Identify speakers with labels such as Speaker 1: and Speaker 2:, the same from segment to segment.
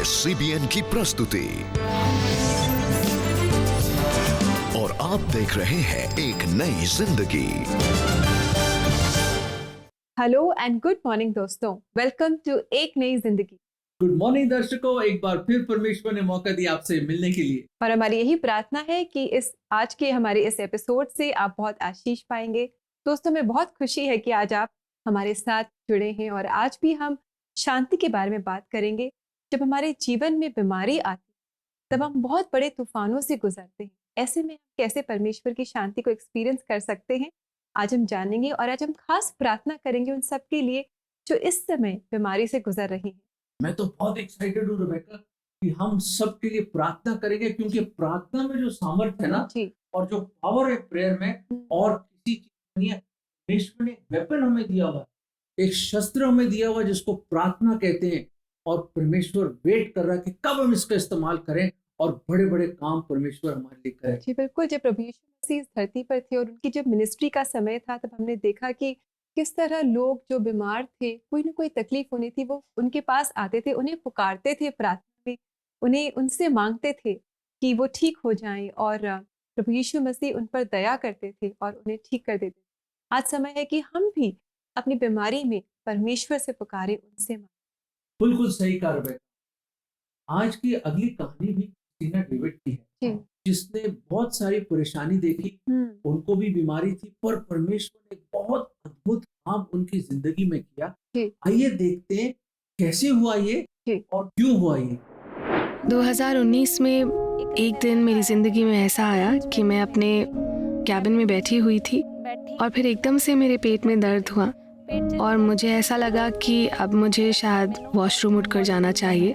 Speaker 1: है CBN की प्रस्तुति और आप देख रहे हैं एक नई जिंदगी।
Speaker 2: हेलो एंड गुड मॉर्निंग दोस्तों, वेलकम टू एक नई जिंदगी।
Speaker 3: गुड मॉर्निंग दर्शकों, एक बार फिर परमेश्वर ने मौका दिया आपसे मिलने के लिए
Speaker 2: और हमारी यही प्रार्थना है कि आज के हमारे इस एपिसोड से आप बहुत आशीष पाएंगे। दोस्तों, हमें बहुत खुशी है कि आज आप हमारे साथ जुड़े हैं और आज भी हम शांति के बारे में बात करेंगे। जब हमारे जीवन में बीमारी आती है तब हम बहुत बड़े तूफानों से गुजरते हैं। ऐसे में हम कैसे परमेश्वर की शांति को एक्सपीरियंस कर सकते हैं, आज हम जानेंगे। और आज हम खास प्रार्थना करेंगे उन सब के लिए जो इस समय बीमारी से गुजर रही हैं।
Speaker 3: मैं तो बहुत एक्साइटेड हूँ रेबेका कि हम सब के लिए प्रार्थना करेंगे, क्योंकि प्रार्थना में जो सामर्थ्य है ना और जो पावर है प्रेयर में, और किसी चीज नहीं है। परमेश्वर ने वेपन हमें दिया हुआ, एक शस्त्र हमें दिया हुआ जिसको प्रार्थना कहते हैं, और परमेश्वर वेट कर रहा है कि कब हम इसका इस्तेमाल करें और बड़े बड़े काम परमेश्वर हमारे लिए करे।
Speaker 2: जी बिल्कुल, जब प्रभु यीशु मसीह इस धरती पर थे और उनकी जब मिनिस्ट्री का समय था, तब हमने देखा कि किस तरह लोग जो बीमार थे, कोई ना कोई तकलीफ होनी थी, वो उनके पास आते थे, उन्हें पुकारते थे प्रार्थना में, उन्हें उनसे मांगते थे कि वो ठीक हो जाएं, और प्रभु यीशु मसीह उन पर दया करते थे और उन्हें ठीक कर देते थे। आज समय है कि हम भी अपनी बीमारी में परमेश्वर से पुकारें, उनसे मांगें।
Speaker 3: बिल्कुल सही कहा रेबेका। आज की अगली कहानी भी क्रिस्टीना डेविड की है, जिसने बहुत सारी परेशानी देखी। उनको भी बीमारी थी, पर परमेश्वर ने बहुत अद्भुत काम उनकी जिंदगी में किया। आइए देखते हैं कैसे हुआ ये और क्यों हुआ ये।
Speaker 4: 2019 में एक दिन मेरी जिंदगी में ऐसा आया कि मैं अपने कैबिन में बैठी हुई थी और फिर एकदम से मेरे पेट में दर्द हुआ और मुझे ऐसा लगा कि अब मुझे शायद वॉशरूम उठकर जाना चाहिए।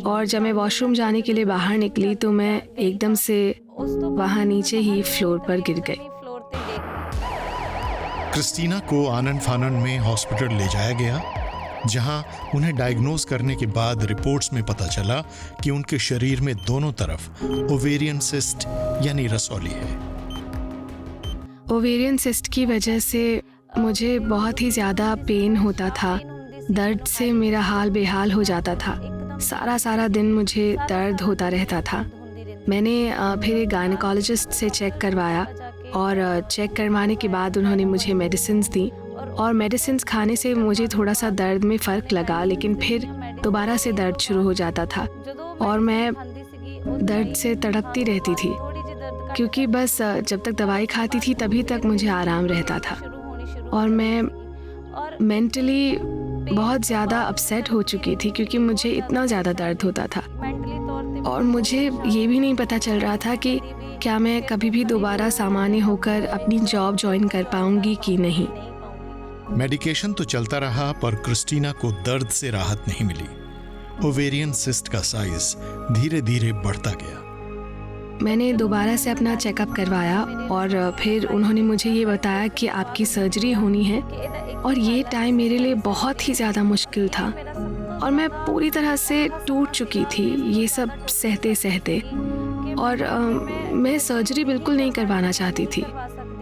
Speaker 4: और जब मैं वॉशरूम जाने के लिए बाहर निकली तो मैं एकदम से वहाँ नीचे ही फ्लोर पर गिर गई।
Speaker 5: क्रिस्टीना को आनन फानन में हॉस्पिटल ले जाया गया, जहां उन्हें डायग्नोज करने के बाद रिपोर्ट्स में पता चला कि उनके शरीर में दोनों तरफ ओवेरियन सिस्ट यानी रसौली है।
Speaker 4: ओवेरियन सिस्ट की वजह से मुझे बहुत ही ज़्यादा पेन होता था, दर्द से मेरा हाल बेहाल हो जाता था। सारा दिन मुझे दर्द होता रहता था। मैंने फिर एक गायनेकोलॉजिस्ट से चेक करवाया और चेक करवाने के बाद उन्होंने मुझे मेडिसिन्स दी और मेडिसिन्स खाने से मुझे थोड़ा सा दर्द में फ़र्क लगा, लेकिन फिर दोबारा से दर्द शुरू हो जाता था और मैं दर्द से तड़पती रहती थी, क्योंकि बस जब तक दवाई खाती थी तभी तक मुझे आराम रहता था। और मैं मेंटली बहुत ज़्यादा अपसेट हो चुकी थी क्योंकि मुझे इतना ज़्यादा दर्द होता था और मुझे ये भी नहीं पता चल रहा था कि क्या मैं कभी भी दोबारा सामान्य होकर अपनी जॉब ज्वाइन कर पाऊंगी कि नहीं।
Speaker 5: मेडिकेशन तो चलता रहा, पर क्रिस्टीना को दर्द से राहत नहीं मिली। ओवेरियन सिस्ट का साइज धीरे धीरे बढ़ता गया।
Speaker 4: मैंने दोबारा से अपना चेकअप करवाया और फिर उन्होंने मुझे ये बताया कि आपकी सर्जरी होनी है, और ये टाइम मेरे लिए बहुत ही ज़्यादा मुश्किल था और मैं पूरी तरह से टूट चुकी थी ये सब सहते सहते। और मैं सर्जरी बिल्कुल नहीं करवाना चाहती थी,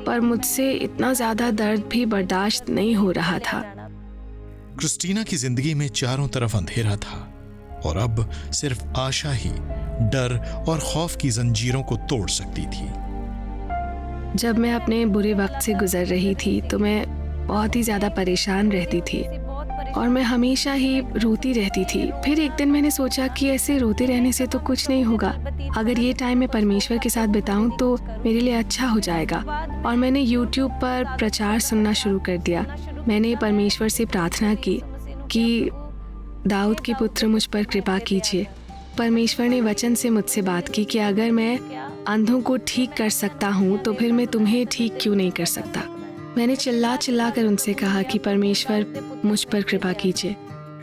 Speaker 4: पर मुझसे इतना ज़्यादा दर्द भी बर्दाश्त नहीं हो रहा था।
Speaker 5: क्रिस्टीना की जिंदगी में चारों तरफ अंधेरा था और अब सिर्फ आशा ही डर और खौफ की जंजीरों को तोड़ सकती थी।
Speaker 4: जब मैं अपने बुरे वक्त से गुजर रही थी तो मैं बहुत ही ज़्यादा परेशान रहती थी और मैं हमेशा ही रोती रहती थी। फिर एक दिन मैंने सोचा कि ऐसे रोते रहने से तो कुछ नहीं होगा, अगर ये टाइम मैं परमेश्वर के साथ बिताऊं तो मेरे लिए अच्छा हो जाएगा। और मैंने YouTube पर प्रचार सुनना शुरू कर दिया। मैंने परमेश्वर से प्रार्थना की कि दाऊद के पुत्र मुझ पर कृपा कीजिए। परमेश्वर ने वचन से मुझसे बात की कि अगर मैं अंधों को ठीक कर सकता हूँ तो फिर मैं तुम्हें ठीक क्यों नहीं कर सकता। मैंने चिल्ला कर उनसे कहा कि परमेश्वर मुझ पर कृपा कीजिए।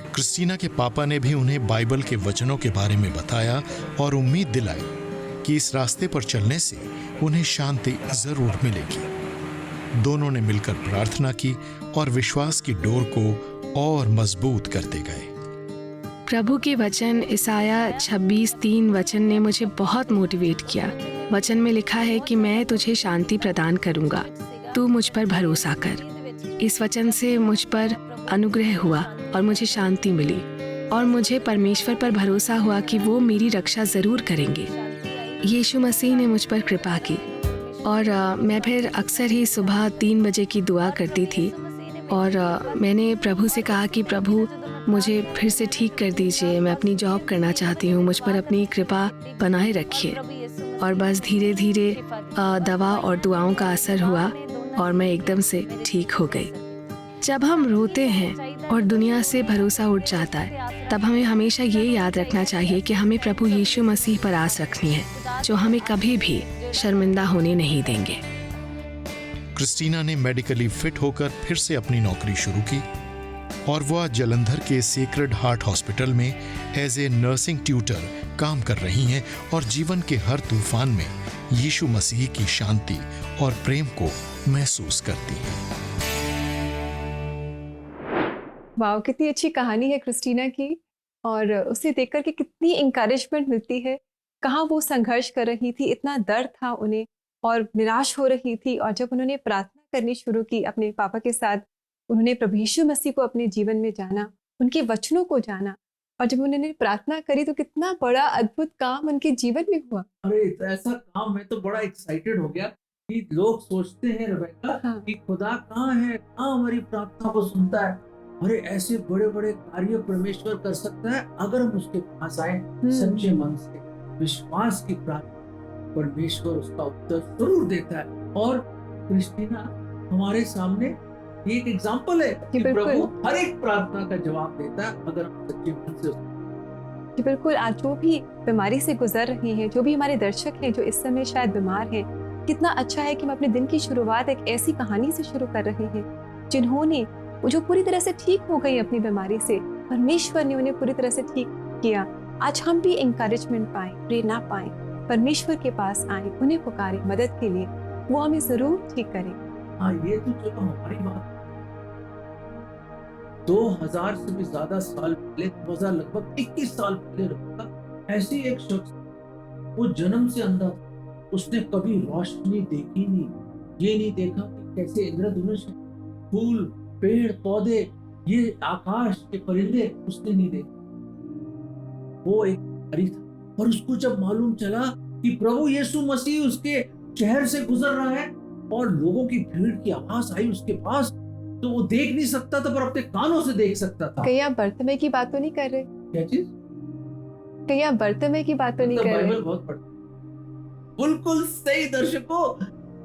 Speaker 5: क्रिस्टीना के पापा ने भी उन्हें बाइबल के वचनों के बारे में बताया और उम्मीद दिलाई कि इस रास्ते पर चलने से उन्हें शांति जरूर मिलेगी। दोनों ने मिलकर प्रार्थना की और विश्वास की डोर को और मजबूत करते गए।
Speaker 4: प्रभु के वचन इसाया 26:3 वचन ने मुझे बहुत मोटिवेट किया। वचन में लिखा है कि मैं तुझे शांति प्रदान करूंगा, तू मुझ पर भरोसा कर। इस वचन से मुझ पर अनुग्रह हुआ और मुझे शांति मिली। और मुझे परमेश्वर पर भरोसा हुआ कि वो मेरी रक्षा ज़रूर करेंगे। यीशु मसीह ने मुझ पर कृपा की और मैं फिर अक्सर ही सुबह 3 बजे की दुआ करती थी और मैंने प्रभु से कहा कि प्रभु मुझे फिर से ठीक कर दीजिए, मैं अपनी जॉब करना चाहती हूँ, मुझ पर अपनी कृपा बनाए रखिए। और बस धीरे धीरे दवा और दुआओं का असर हुआ और मैं एकदम से ठीक हो गई। जब हम रोते हैं और दुनिया से भरोसा उठ जाता है, तब हमें हमेशा ये याद रखना चाहिए कि हमें प्रभु यीशु मसीह पर आस रखनी है, जो हमें कभी भी शर्मिंदा होने नहीं देंगे।
Speaker 5: क्रिस्टीना ने मेडिकली फिट होकर फिर से अपनी नौकरी शुरू की और वह जलंधर के सेक्रेड हार्ट हॉस्पिटल में एज ए नर्सिंग ट्यूटर काम कर रही हैं और जीवन के हर तूफान में यीशु मसीह की शांति और प्रेम को महसूस करती हैं।
Speaker 2: वाह, कितनी अच्छी कहानी है क्रिस्टीना की, और उसे देखकर के कितनी इंकरेजमेंट मिलती है। कहाँ वो संघर्ष कर रही थी, इतना दर्द था उन्हें और निराश हो रही थी, और जब उन्होंने प्रार्थना करनी शुरू की अपने पापा के साथ, उन्होंने प्रभु यीशु मसीह को अपने जीवन में जाना, उनके वचनों को जाना, और जब उन्होंने प्रार्थना करी तो कितना बड़ा अद्भुत काम उनके जीवन में हुआ।
Speaker 3: अरे ऐसा काम, मैं तो बड़ा एक्साइटेड हो गया कि लोग सोचते हैं रेबेका
Speaker 2: हाँ।
Speaker 3: कि खुदा कहाँ है, कहाँ हमारी प्रार्थना को सुनता है। अरे ऐसे बड़े बड़े कार्य परमेश्वर कर सकता है अगर हम उसके पास आए सच्चे मन से, विश्वास की प्रार्थना, परमेश्वर उसका उत्तर जरूर देता है। और क्रिस्टीना हमारे सामने ये एक एग्जाम्पल है कि प्रभु हर एक प्रार्थना का जवाब देता है अगर हम सच्चे मन से।
Speaker 2: जी बिल्कुल। आज जो भी बीमारी से गुजर रहे हैं, जो भी हमारे दर्शक हैं जो इस समय शायद बीमार हैं, कितना अच्छा है कि हम अपने दिन की शुरुआत एक ऐसी कहानी से शुरू कर रहे हैं जिन्होंने जो पूरी तरह से ठीक हो गई अपनी बीमारी से, परमेश्वर ने उन्हें पूरी तरह से ठीक किया। आज हम भी इंकरेजमेंट पाएं, प्रेरणा पाएं, परमेश्वर के पास आए, उन्हें पुकारें मदद के लिए, वो हमें जरूर ठीक करें।
Speaker 3: हाँ, ये तो चलो हमारी बात 2000 से भी ज्यादा साल पहले, 2000 लगभग 21 साल पहले ऐसी एक शख्स, वो जन्म से अंधा था, उसने कभी रोशनी देखी नहीं, ये नहीं देखा कि कैसे इंद्रधनुष, फूल, पेड़ पौधे, ये आकाश के परिंदे उसने नहीं देखे। वो एक भिखारी था और उसको जब मालूम चला कि प्रभु यीशु मसीह उसके शहर से गुजर रहा है और लोगों की भीड़ की आवाज आई उसके पास, तो वो देख नहीं सकता था पर अपने कानों से देख सकता था।
Speaker 2: कहीं आप बर्तमे की बात तो नहीं कर रहे?
Speaker 3: क्या चीज?
Speaker 2: कहीं आप बर्तमे की बात तो नहीं कर रहे?
Speaker 3: बाइबल बहुत पढ़ते। बिल्कुल सही दर्शकों,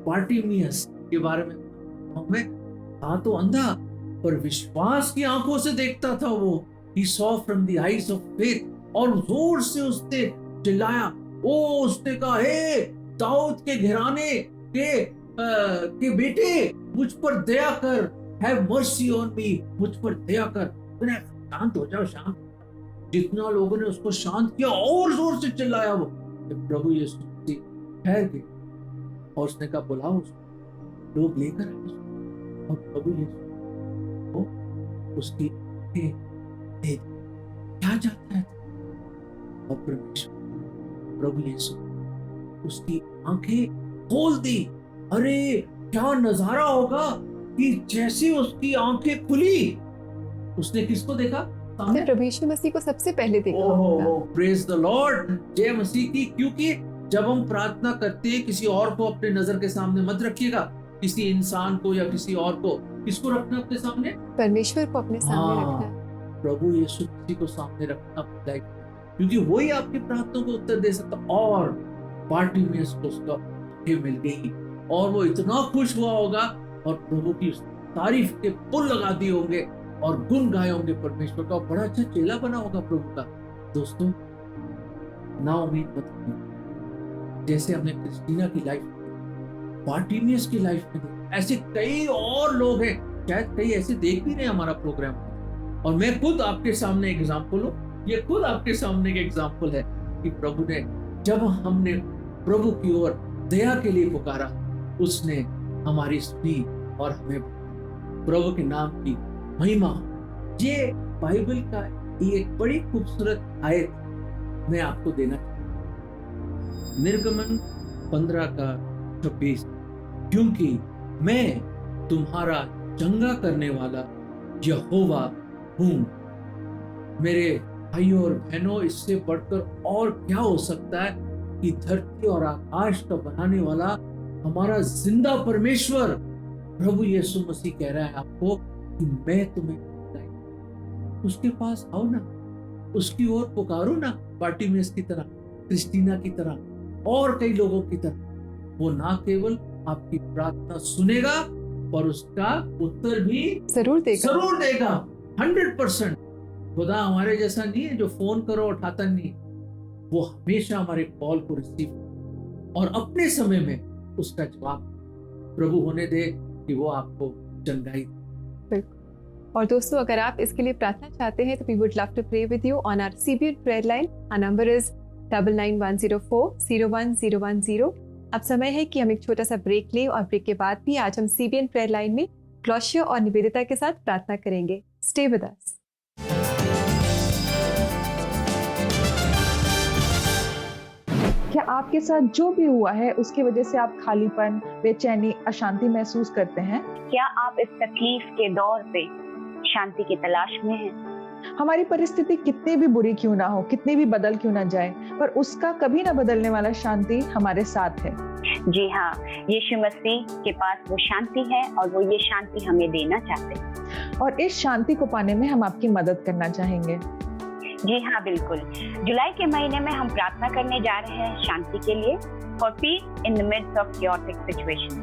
Speaker 3: बार्टिमियस के बारे में हमें था तो अंधा पर विश्वास की आंखों से देखता था वो। He saw from the eyes of faith, और जोर से उसने चिल्लाया, ओ उसने कहा, हे दाऊद के घराने के बेटे, मुझ पर दया कर, have mercy on me, मुझ पर दया कर। शांत हो जाओ, शांत। जितना लोगों ने उसको शांत किया और जोर से चिल्लाया वो, प्रभु यीशु ठहर गए और उसने कहा बुलाओ उसको। लोग लेकर आए और प्रभु यीशु को उसकी दे क्या चाहता है, और परमेश्वर प्रभु यीशु उसकी आंखें खोल दी। अरे क्या नजारा होगा कि जैसे उसकी आंखें खुली, उसने किसको देखा?
Speaker 2: प्रभु यीशु मसीह को सबसे पहले देखा होगा।
Speaker 3: प्रेज द लॉर्ड, जय मसीह की। क्योंकि जब हम प्रार्थना करते हैं, किसी और को अपने नजर के सामने मत रखिएगा, किसी इंसान को या किसी और को, किसको रखना अपने सामने?
Speaker 2: परमेश्वर को अपने सामने रखना।
Speaker 3: प्रभु यीशु मसीह को सामने रखना, क्योंकि वही आपकी प्रार्थना को उत्तर दे सकता। और बार्टिमेउस को उसका मिल गई और वो इतना खुश हुआ होगा और प्रभु की तारीफ के पुल लगा दिए होंगे और गुण गाए होंगे परमेश्वर का। बड़ा अच्छा चेला बना होगा प्रभु का। दोस्तों, ना उम्मीद मत करिए। जैसे हमने क्रिस्टीना की लाइफ में, बार्टिमेउस की लाइफ में, ऐसे कई और लोग हैं, शायद कई ऐसे देख भी रहे हमारा प्रोग्राम, और मैं खुद आपके सामने एग्जाम्पल हूँ। ये खुद आपके सामने एक एग्जाम्पल है कि प्रभु ने, जब हमने प्रभु की ओर दया के लिए पुकारा, उसने हमारी सुनी और हमें प्रभु के नाम की महिमा। ये बाइबल का एक बड़ी खूबसूरत आयत मैं आपको देना चाहता, निर्गमन 15:26, क्योंकि मैं तुम्हारा चंगा करने वाला यहोवा हूँ, मेरे भाइयों और बहनों, इससे बढ़कर और क्या हो सकता है कि धरती और आकाश का बनाने वाला हमारा जिंदा परमेश्वर प्रभु यीशु मसीह कह रहा है आपको कि मैं तुम्हें उसके पास आओ ना, उसकी ओर पुकारो ना, बार्टिमेउस की तरह, क्रिस्टीना की तरह और कई लोगों की तरह। वो ना केवल आपकी प्रार्थना सुनेगा और उसका उत्तर भी जरूर देगा 100%। खुदा हमारे जैसा नहीं है जो फोन करो उठाता नहीं, वो हमेशा हमारे कॉल को रिसीव और अपने समय में उसका जवाब प्रभु होने दे कि वो आपको चंगाई।
Speaker 2: और दोस्तों, अगर आप इसके लिए प्रार्थना चाहते हैं तो we would love to pray with you on our CBN prayer line. Our number is 9910401010। अब समय है कि हम एक छोटा सा ब्रेक लें और ब्रेक के बाद भी आज हम सीबीएन प्रेयर लाइन में ग्लोशिया और निवेदिता के साथ प्रार्थना करेंगे। Stay with us.
Speaker 6: क्या आपके साथ जो भी हुआ है उसकी वजह से आप खालीपन, बेचैनी, अशांति महसूस करते हैं?
Speaker 7: क्या आप इस तकलीफ के दौर पे शांति की तलाश में हैं?
Speaker 6: हमारी परिस्थिति कितनी भी बुरी क्यों ना हो, कितनी भी बदल क्यों ना जाए, पर उसका कभी ना बदलने वाला शांति हमारे साथ है।
Speaker 7: जी हाँ, यीशु मसीह के पास वो शांति है और वो ये शांति हमें देना चाहते हैं।
Speaker 6: और इस शांति को पाने में हम आपकी मदद करना चाहेंगे।
Speaker 7: जी हाँ, बिल्कुल। जुलाई के महीने में हम प्रार्थना करने जा रहे हैं शांति के लिए, for peace in the midst of chaotic situation.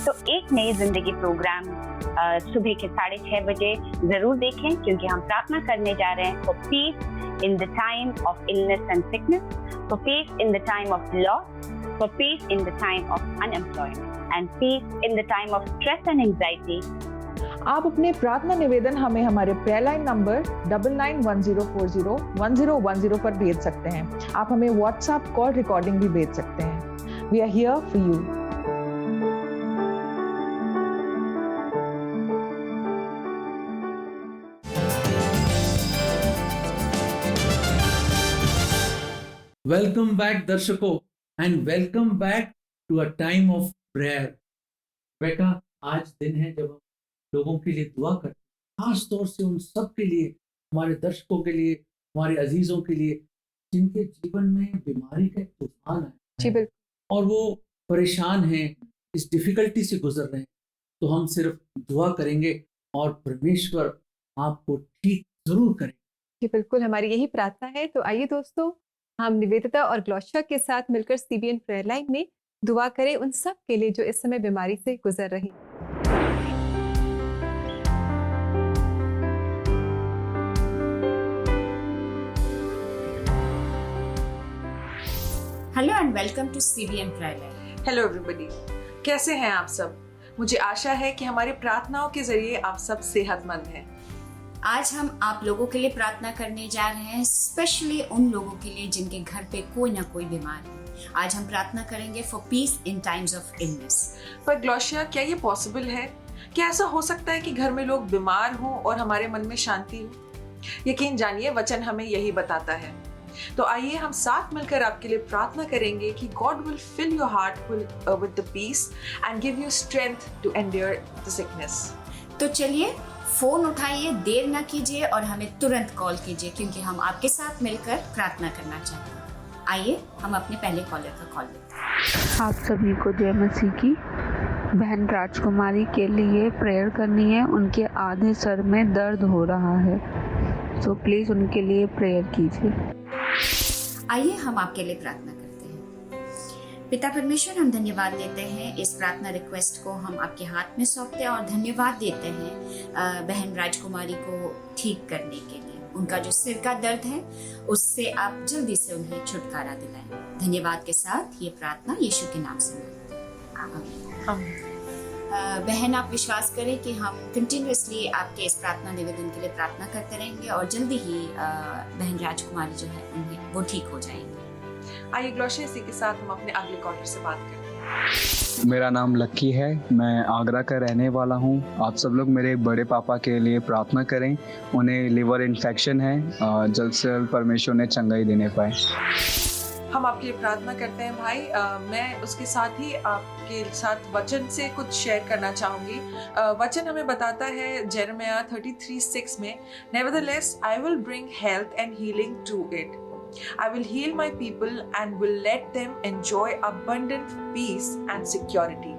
Speaker 7: तो एक नई जिंदगी प्रोग्राम सुबह के 6:30 बजे जरूर देखें, क्योंकि हम प्रार्थना करने जा रहे हैं for peace in the time of illness and sickness, for peace in the time of loss, for peace in the time of unemployment and peace in the time of stress and anxiety.
Speaker 6: आप अपने प्रार्थना निवेदन हमें हमारे prayer line number 9910401010 पर भेज सकते हैं। आप हमें व्हाट्सएप कॉल रिकॉर्डिंग भी भेज सकते हैं। We are here for you.
Speaker 3: Welcome back दर्शकों, and welcome back to a time of prayer. बेटा, आज दिन है जब हम लोगों के लिए दुआ करते हैं, खास तौर से उन सब के लिए, हमारे दर्शकों के लिए, हमारे अजीजों के लिए जिनके जीवन में बीमारी का एक तूफान है और वो परेशान हैं, इस डिफिकल्टी से गुजर रहे हैं। तो हम सिर्फ दुआ करेंगे और परमेश्वर आपको ठीक जरूर करेंगे।
Speaker 2: जी बिल्कुल, हमारी यही प्रार्थना है। तो आइए दोस्तों, हम निवेदिता और ग्लोशिया के साथ मिलकर सीबीएन प्रेयर लाइन में दुआ करें उन सब के लिए जो इस समय बीमारी से गुजर रही हैं।
Speaker 8: Hello and welcome to CBN prayer line.
Speaker 9: Hello everybody, कैसे हैं आप सब? मुझे आशा है कि हमारी प्रार्थनाओं के जरिए आप सब सेहतमंद हैं।
Speaker 8: आज हम आप लोगों के लिए प्रार्थना करने जा रहे हैं, स्पेशली उन लोगों के लिए जिनके घर पे कोई ना कोई बीमार है। आज हम प्रार्थना करेंगे for peace in times of illness.
Speaker 9: पर ग्लोशिया, क्या ये पॉसिबल है? क्या ऐसा हो सकता है कि घर में लोग बीमार हों और हमारे मन में शांति हो? यकीन जानिए, वचन हमें यही बताता है। तो आइए हम साथ मिलकर आपके लिए प्रार्थना करेंगे कि God will fill your heart with the peace and give you strength to endure the sickness.
Speaker 8: तो चलिए फोन उठाइए, देर ना कीजिए और हमें तुरंत कॉल कीजिए, क्योंकि हम आपके साथ मिलकर प्रार्थना करना चाहते हैं। आइए हम अपने पहले कॉलर का कॉल लेते हैं।
Speaker 10: आप सभी को जय मसीह की। बहन राजकुमारी के लिए प्रेयर करनी है। उनके आधे सर में दर्द हो रहा है, तो प्लीज़ उनके लिए प्रेयर कीजिए।
Speaker 8: आइए हम आपके लिए प्रार्थना करते हैं। पिता परमेश्वर, हम धन्यवाद देते हैं, इस प्रार्थना रिक्वेस्ट को हम आपके हाथ में सौंपते हैं और धन्यवाद देते हैं बहन राजकुमारी को ठीक करने के लिए। उनका जो सिर का दर्द है उससे आप जल्दी से उन्हें छुटकारा दिलाएं। धन्यवाद के साथ ये प्रार्थना यीशु के नाम से मांगते हैं, आमीन। बहन, आप विश्वास करें कि हम कंटिन्यूअसली आपके इस प्रार्थना निवेदन के लिए प्रार्थना करते रहेंगे और जल्दी ही बहन राजकुमारी जो है उन्हें वो ठीक हो जाएंगे।
Speaker 9: आइए ग्लोशिया, इसी के साथ हम अपने अगले कॉलर से बात करें।
Speaker 11: मेरा नाम लक्की है, मैं आगरा का रहने वाला हूँ। आप सब लोग मेरे बड़े पापा के लिए प्रार्थना करें। उन्हें लिवर इन्फेक्शन है, जल्द से जल्द परमेश्वर ने चंगाई देने पाए।
Speaker 9: हम आपके लिए प्रार्थना करते हैं भाई। मैं उसके साथ ही आपके साथ वचन से कुछ शेयर करना चाहूंगी। वचन हमें बताता है जेरेमिया 33:6 में, Nevertheless, I will bring health and healing to it. I will heal my people and will let them enjoy abundant peace and security.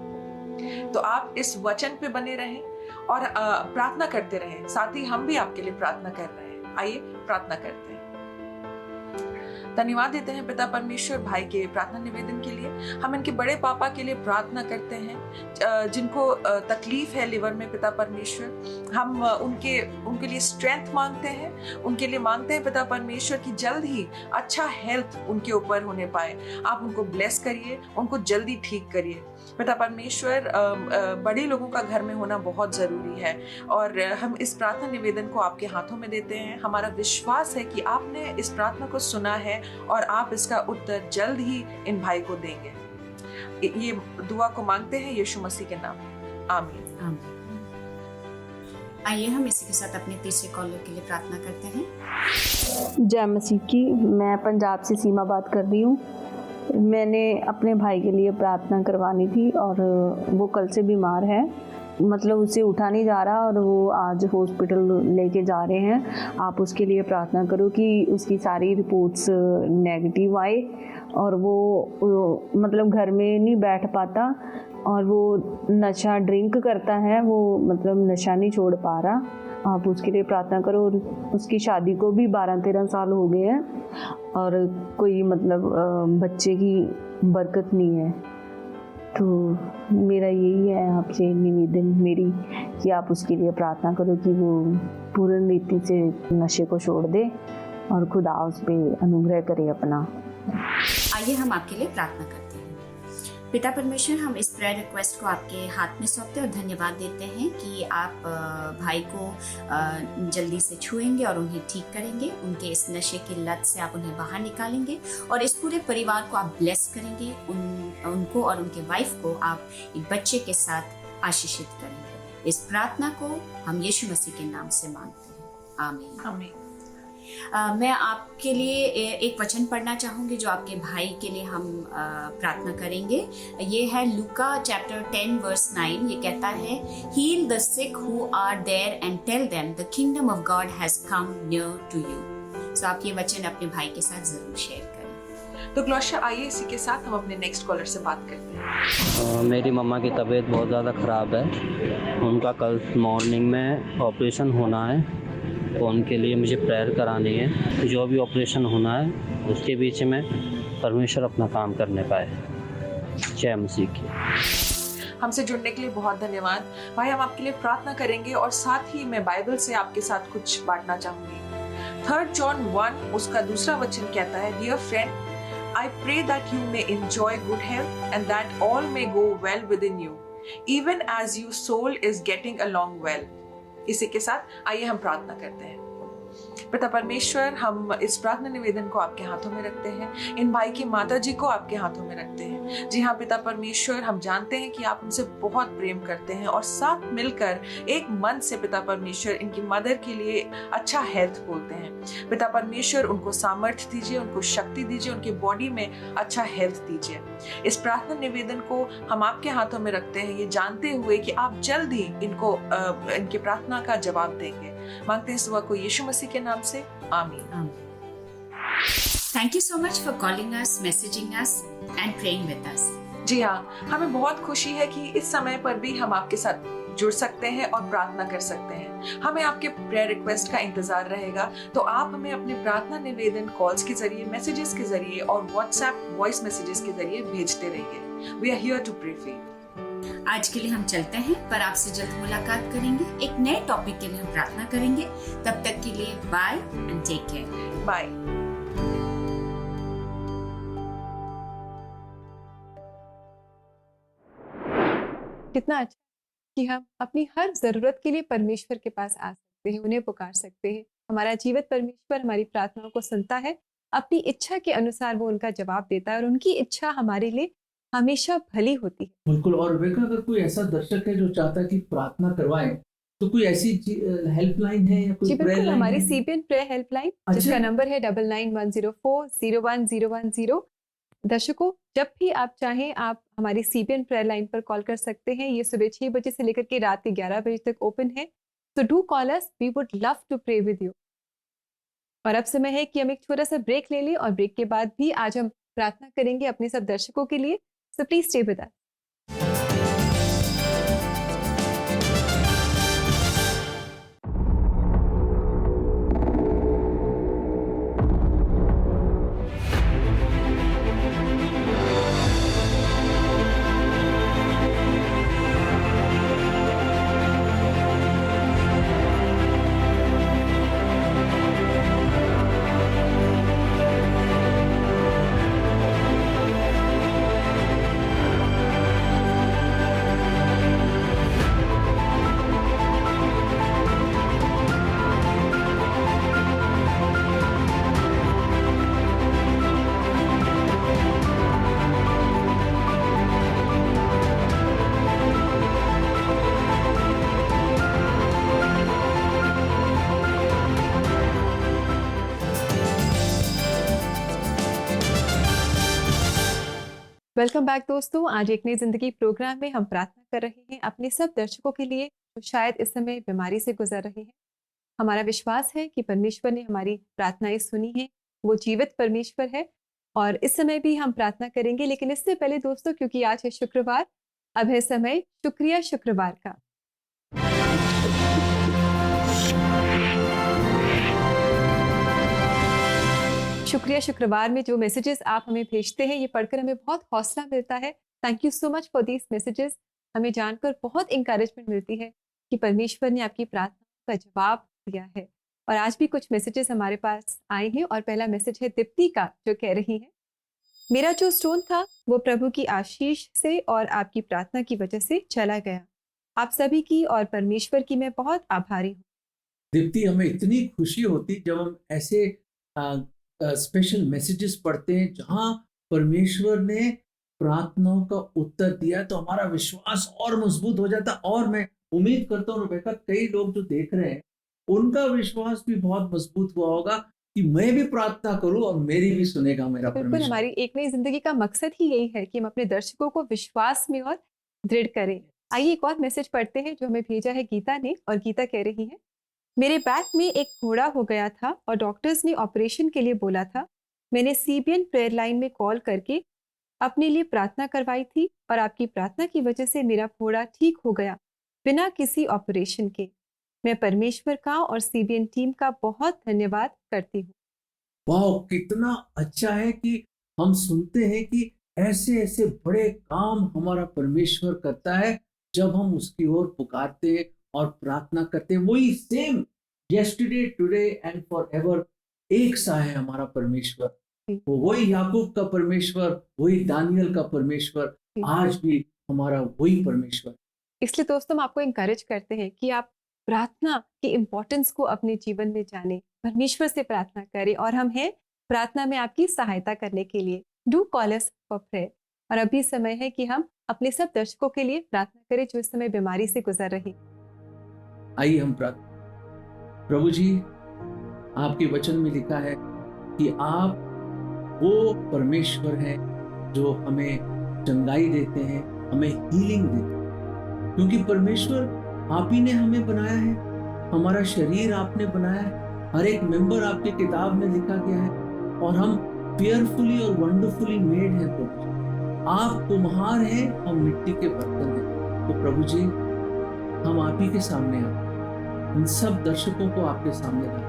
Speaker 9: तो आप इस वचन पे बने रहें और प्रार्थना करते रहें। साथ ही हम भी आपके लिए प्रार्थना कर रहे हैं। आइए प्रार्थना करते हैं। धन्यवाद देते हैं पिता परमेश्वर भाई के प्रार्थना निवेदन के लिए। हम इनके बड़े पापा के लिए प्रार्थना करते हैं जिनको तकलीफ है लिवर में। पिता परमेश्वर हम उनके लिए स्ट्रेंथ मांगते हैं, उनके लिए मांगते हैं पिता परमेश्वर की जल्द ही अच्छा हेल्थ उनके ऊपर होने पाए। आप उनको ब्लेस करिए, उनको जल्दी ठीक करिए पिता परमेश्वर। बड़े लोगों का घर में होना बहुत ज़रूरी है और हम इस प्रार्थना निवेदन को आपके हाथों में देते हैं। हमारा विश्वास है कि आपने इस प्रार्थना को सुना है और आप इसका उत्तर जल्द ही इन भाई को देंगे। ये दुआ को मांगते हैं यीशु मसीह के नाम में, आमीन।
Speaker 8: आइए हम इसी के साथ अपने तीसरे कॉलर के लिए प्रार्थना करते हैं।
Speaker 12: जय मसीह की। मैं पंजाब से सीमा बात कर रही हूँ। मैंने अपने भाई के लिए प्रार्थना करवानी थी और वो कल से बीमार है, मतलब उससे उठा नहीं जा रहा और वो आज हॉस्पिटल लेके जा रहे हैं। आप उसके लिए प्रार्थना करो कि उसकी सारी रिपोर्ट्स नेगेटिव आए और वो मतलब घर में नहीं बैठ पाता और वो नशा ड्रिंक करता है, वो मतलब नशा नहीं छोड़ पा रहा। आप उसके लिए प्रार्थना करो। और उसकी शादी को भी 12-13 साल हो गए हैं और कोई मतलब बच्चे की बरकत नहीं है। तो मेरा यही है आपसे निवेदन मेरी कि आप उसके लिए प्रार्थना करो कि वो पूर्ण रीति से नशे को छोड़ दे और खुदा उस पर अनुग्रह करे अपना।
Speaker 8: आइए हम आपके लिए प्रार्थना करते हैं। पिता परमेश्वर, हम इस प्रेयर रिक्वेस्ट को आपके हाथ में सौंपते और धन्यवाद देते हैं कि आप भाई को जल्दी से छुएंगे और उन्हें ठीक करेंगे। उनके इस नशे की लत से आप उन्हें बाहर निकालेंगे और इस पूरे परिवार को आप ब्लेस करेंगे। उनको और उनके वाइफ को आप एक बच्चे के साथ आशीषित करेंगे। इस प्रार्थना को हम यीशु मसीह के नाम से मांगते हैं, आमीन।
Speaker 9: आमीन।
Speaker 8: मैं आपके लिए एक वचन पढ़ना चाहूँगी जो आपके भाई के लिए हम प्रार्थना करेंगे। ये है लूका चैप्टर 10:9। ये कहता है, heal the sick who are there and tell them the kingdom of God has come near to you. So आप ये वचन अपने भाई के साथ जरूर शेयर करें।
Speaker 9: तो ग्लोशिया, आइए इसी के साथ हम अपने नेक्स्ट कॉलर से बात करते हैं।
Speaker 13: मेरी मम्मा की तबीयत बहुत ज़्यादा ख़राब है। उनका कल मॉर्निंग में ऑपरेशन होना है, तो उनके लिए मुझे प्रेयर करानी है। जो भी ऑपरेशन होना है उसके बीच में परमेश्वर अपना काम करने पाए। जय मसीह की।
Speaker 9: हमसे जुड़ने के लिए बहुत धन्यवाद भाई। हम आपके लिए प्रार्थना करेंगे और साथ ही मैं बाइबल से आपके साथ कुछ बांटना चाहूंगी। 3 जॉन 1 उसका दूसरा वचन कहता है, dear friend, I pray that you may enjoy good health and that all may go well within you, even as your soul is getting along well. इसी के साथ आइए हम प्रार्थना करते हैं। पिता परमेश्वर, हम इस प्रार्थना निवेदन को आपके हाथों में रखते हैं। इन भाई की माता जी को आपके हाथों में रखते हैं। जी हाँ पिता परमेश्वर, हम जानते हैं कि आप उनसे बहुत प्रेम करते हैं और साथ मिलकर एक मन से पिता परमेश्वर इनकी मदर के लिए अच्छा हेल्थ बोलते हैं। पिता परमेश्वर, उनको सामर्थ्य दीजिए, उनको शक्ति दीजिए, उनकी बॉडी में अच्छा हेल्थ दीजिए। इस प्रार्थना निवेदन को हम आपके हाथों में रखते हैं, ये जानते हुए कि आप जल्द ही इनको इनकी प्रार्थना का जवाब देंगे। मांगते हैं इस दुआ को यीशु मसीह के नाम से, आमीन।
Speaker 8: Thank you so much for calling us, messaging us and praying with us.
Speaker 9: जी हाँ, हमें बहुत खुशी है कि इस समय पर भी हम आपके साथ जुड़ सकते हैं और प्रार्थना कर सकते हैं। हमें आपके प्रेयर रिक्वेस्ट का इंतजार रहेगा, तो आप हमें अपने प्रार्थना निवेदन कॉल्स के जरिए, मैसेजेस के जरिए और व्हाट्सएप वॉइस मैसेजेस के जरिए भेजते रहिए। We are here to pray for you.
Speaker 8: आज के लिए हम चलते हैं, पर आपसे जल्द मुलाकात करेंगे। एक नए टॉपिक के लिए हम प्रार्थना करेंगे। तब तक के लिए bye and take care.
Speaker 9: Bye.
Speaker 2: कितना अच्छा कि हम अपनी हर जरूरत के लिए परमेश्वर के पास आ सकते हैं, उन्हें पुकार सकते हैं। हमारा जीवित परमेश्वर हमारी प्रार्थनाओं को सुनता है, अपनी इच्छा के अनुसार वो उनका जवाब देता है और उनकी इच्छा हमारे लिए हमेशा भली होती है।
Speaker 3: बिल्कुल। और बेका, अगर कोई ऐसा दर्शक है जो चाहता है कि प्रार्थना करवाएं, तो कोई ऐसी हेल्पलाइन है या कोई प्रेयर लाइन?
Speaker 2: हमारी CBN प्रेयर हेल्पलाइन जिसका नंबर है 9910401010। दर्शकों, जब भी आप चाहें आप हमारी CBN प्रेयर लाइन पर कॉल कर सकते हैं। ये सुबह 6 बजे से लेकर के रात के 11 बजे तक ओपन है। तो do call us, we would love to pray with you. और अब समय है कि हम एक छोटा सा ब्रेक ले लें और ब्रेक के बाद भी आज हम प्रार्थना करेंगे अपने सब दर्शकों के लिए। So please stay with us. Welcome back दोस्तों। आज एक नई जिंदगी प्रोग्राम में हम प्रार्थना कर रहे हैं अपने सब दर्शकों के लिए जो शायद इस समय बीमारी से गुजर रहे हैं। हमारा विश्वास है कि परमेश्वर ने हमारी प्रार्थनाएं सुनी हैं। वो जीवित परमेश्वर है और इस समय भी हम प्रार्थना करेंगे। लेकिन इससे पहले दोस्तों, क्योंकि आज है शुक्रवार, अब है समय शुक्रिया शुक्रवार का। शुक्रिया शुक्रवार में जो मैसेजेस आप हमें भेजते हैं, ये पढ़कर हमें बहुत हौसला मिलता है। Thank you so much for these messages. हमें जानकर बहुत इंकरेजमेंट मिलती है कि परमेश्वर ने आपकी प्रार्थना का जवाब दिया है। और आज भी कुछ मैसेजेस हमारे पास आए हैं और पहला मैसेज है दीप्ति का, जो कह रही है, मेरा जो स्टोन था वो प्रभु की आशीष से और आपकी प्रार्थना की वजह से चला गया। आप सभी की और परमेश्वर की मैं बहुत आभारी हूँ।
Speaker 3: दीप्ति, हमें इतनी खुशी होती जब हम ऐसे स्पेशल मैसेजेस पढ़ते हैं जहां परमेश्वर ने प्रार्थनाओं का उत्तर दिया, तो हमारा विश्वास और मजबूत हो जाता। और मैं उम्मीद करता हूँ रेबेका, कई लोग जो देख रहे हैं उनका विश्वास भी बहुत मजबूत हुआ होगा कि मैं भी प्रार्थना करूं और मेरी भी सुनेगा मेरा
Speaker 2: बिल्कुल।
Speaker 3: परमेश्वर।
Speaker 2: हमारी एक नई जिंदगी का मकसद ही यही है कि हम अपने दर्शकों को विश्वास में और दृढ़ करें। आइए एक और मैसेज पढ़ते हैं जो हमें भेजा है गीता ने। और गीता कह रही है, मेरे बैक में एक फोड़ा हो गया था और डॉक्टर्स ने ऑपरेशन के लिए बोला था। मैंने CBN प्रेयर लाइन में कॉल करके अपने लिए प्रार्थना करवाई थी और आपकी प्रार्थना की वजह से मेरा फोड़ा ठीक हो गया बिना किसी ऑपरेशन के। मैं परमेश्वर का और CBN टीम का बहुत धन्यवाद करती हूँ।
Speaker 3: वाह, कितना अच्छा है कि हम सुनते हैं कि ऐसे ऐसे बड़े काम हमारा परमेश्वर करता है जब हम उसकी ओर पुकारते हैं और प्रार्थना करते हैं। वही same yesterday, today and forever एक सा है हमारा परमेश्वर। वो वही याकूब का परमेश्वर, वही दानियल का परमेश्वर, आज भी हमारा वही परमेश्वर।
Speaker 2: इसलिए दोस्तों, हम आपको इंकरेज करते हैं कि आप प्रार्थना की इम्पोर्टेंस को अपने जीवन में जानें, परमेश्वर से प्रार्थना करें और हम हैं प्रार्थना में आपकी सहायता करने के लिए। Do call us for prayer. और अभी समय है कि हम अपने सब दर्शकों के लिए प्रार्थना करें जो इस समय बीमारी से गुजर रहे।
Speaker 3: आइए हम प्रार्थना। प्रभु जी, आपके वचन में लिखा है कि आप वो परमेश्वर हैं जो हमें चंगाई देते हैं, हमें हीलिंग देते हैं, क्योंकि परमेश्वर आप ही ने हमें बनाया है, हमारा शरीर आपने बनाया है, हर एक मेंबर आपकी किताब में लिखा गया है और हम फेयरफुली और वंडरफुली मेड हैं। प्रभु आप कुम्हार हैं, हम मिट्टी के बर्तन हैं। तो प्रभु जी, हम आप ही के सामने आते, इन सब दर्शकों को आपके सामने लाते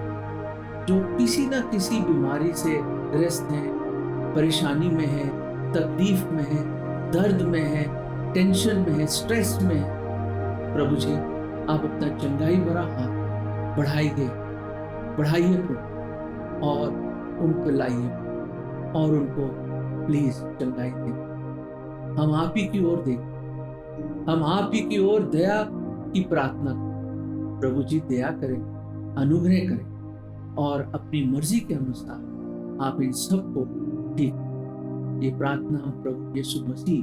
Speaker 3: जो किसी ना किसी बीमारी से ग्रस्त हैं, परेशानी में है, तकलीफ में है, दर्द में है, टेंशन में है, स्ट्रेस में है। प्रभु जी, आप अपना चंगाई भरा हाथ बढ़ाइए प्रभु और उनको लाइए और उनको प्लीज चंगाई दें। हम आप ही की ओर देखें, हम आप ही की ओर दया की प्रार्थना करें। प्रभु जी, दया करें, अनुग्रह करें और अपनी मर्जी के अनुसार आप इन सबको ठीक। ये प्रार्थना हम प्रभु यीशु मसीह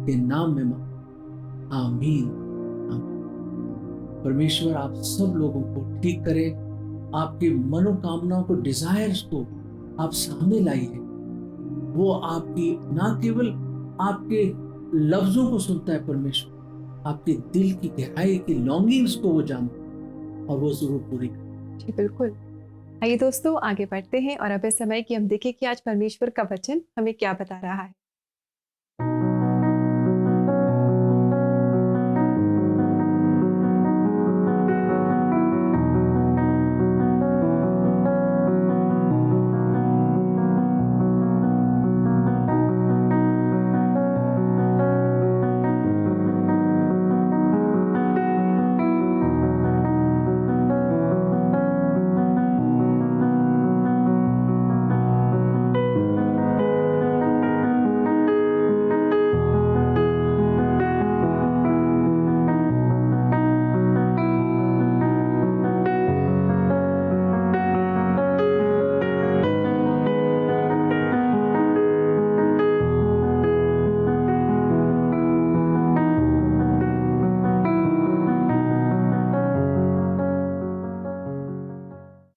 Speaker 3: के नाम में मांगते, आमीन, आमीन। परमेश्वर आप सब लोगों को ठीक करें, आपके मनोकामनाओं को, डिजायर्स को आप सामने लाइए। वो आपकी ना केवल आपके लफ्जों को सुनता है परमेश्वर, आपके दिल की गहराई की लॉन्गिंग्स को वो जानता है और वो जरूर पूरी करे।
Speaker 2: जी बिल्कुल। आइए दोस्तों आगे बढ़ते हैं और अब इस समय कि हम देखें कि आज परमेश्वर का वचन हमें क्या बता रहा है।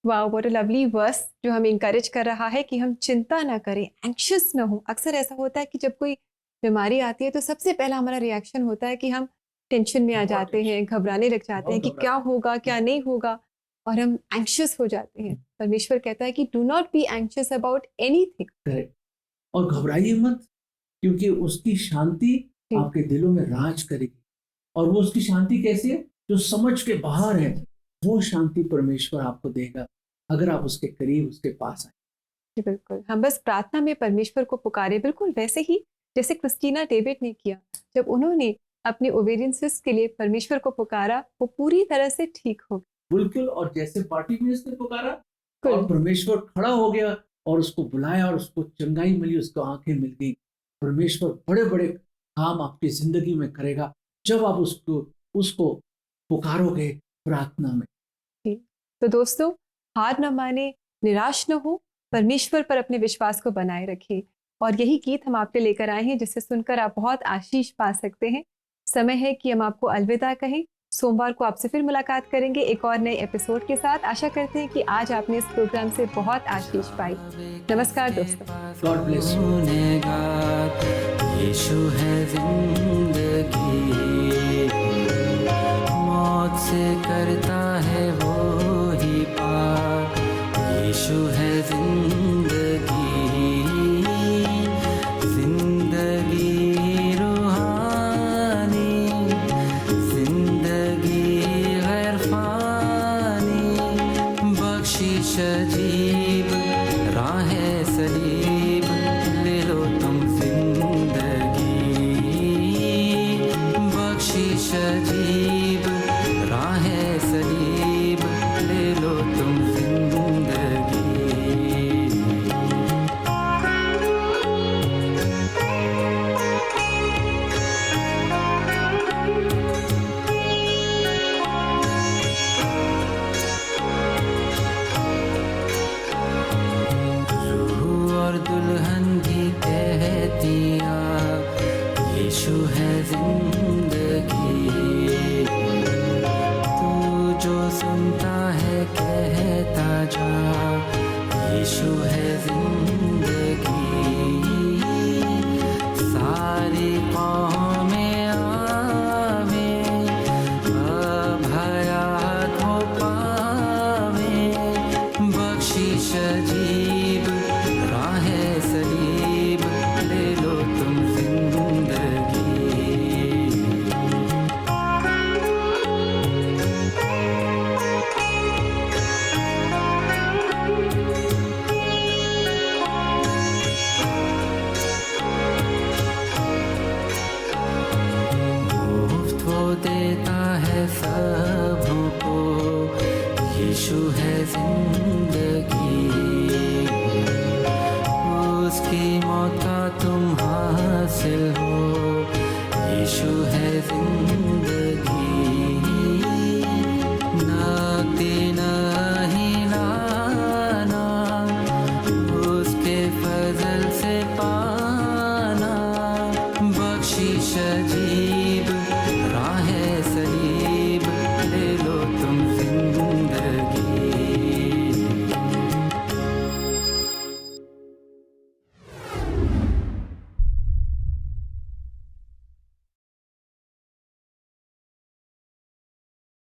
Speaker 2: Wow, what a lovely verse जो हमें इंकरेज कर रहा है कि हम चिंता ना करें, एंक्शियस ना हो। अक्सर ऐसा होता है कि जब कोई बीमारी आती है तो सबसे पहला हमारा रिएक्शन होता है कि हम टेंशन में आ जाते हैं, घबराने लग जाते हैं कि क्या होगा क्या नहीं होगा, और हम एंक्शियस हो जाते हैं। परमेश्वर कहता है कि do not be anxious about anything,
Speaker 3: और घबराइए मत, क्योंकि उसकी शांति आपके दिलों में राज करेगी। और वो उसकी शांति कैसी है? जो समझ के बाहर है, वो शांति परमेश्वर आपको देगा अगर आप उसके करीब, उसके पास आए।
Speaker 2: जी बिल्कुल। हम बस प्रार्थना में परमेश्वर को पुकारे, बिल्कुल वैसे ही जैसे क्रिस्टीना डेविड ने किया। जब उन्होंने अपने ओवेरियन सिस्ट के लिए परमेश्वर को पुकारा, वो पूरी तरह से ठीक हो गया।
Speaker 3: बिल्कुल। और जैसे बार्टिमेउस ने पुकारा और परमेश्वर खड़ा हो गया और उसको बुलाया और उसको चंगाई मिली, उसको आंखें मिल गई। परमेश्वर बड़े बड़े काम आपकी जिंदगी में करेगा जब आप उसको पुकारोगे प्रार्थना में।
Speaker 2: तो दोस्तों, हार न माने, निराश न हो, परमेश्वर पर अपने विश्वास को बनाए रखिए। और यही गीत हम आपके लेकर आए हैं जिसे सुनकर आप बहुत आशीष पा सकते हैं। समय है कि हम आपको अलविदा कहें। सोमवार को आपसे फिर मुलाकात करेंगे एक और नए एपिसोड के साथ। आशा करते हैं कि आज आपने इस प्रोग्राम से बहुत आशीष पाई। नमस्कार दोस्तों।
Speaker 3: God bless you.
Speaker 14: यीशु है जिंदगी, मौत से करता है वो ही पार। यीशु है जिंदगी, जिंदगी रूहानी, जिंदगी गैर फानी, बख्शिश अजीब, राह सलीब, ले लो तुम जिंदगी, बख्शिश अजीब, राह सलीब, ले लो तुम जिंदगी। रूह और दुल्हन भी कहतिया, यीशु है जिंदगी। तू जो सुनता है कहता जा, यीशु है जिंदगी। सारी कौमें आवे, अभयात हो पावे, बख्शिश अजीब, राह सलीब, ले लो तुम जिंदगी। मुफ्त वो देता है सबको, यीशु है जिंदगी।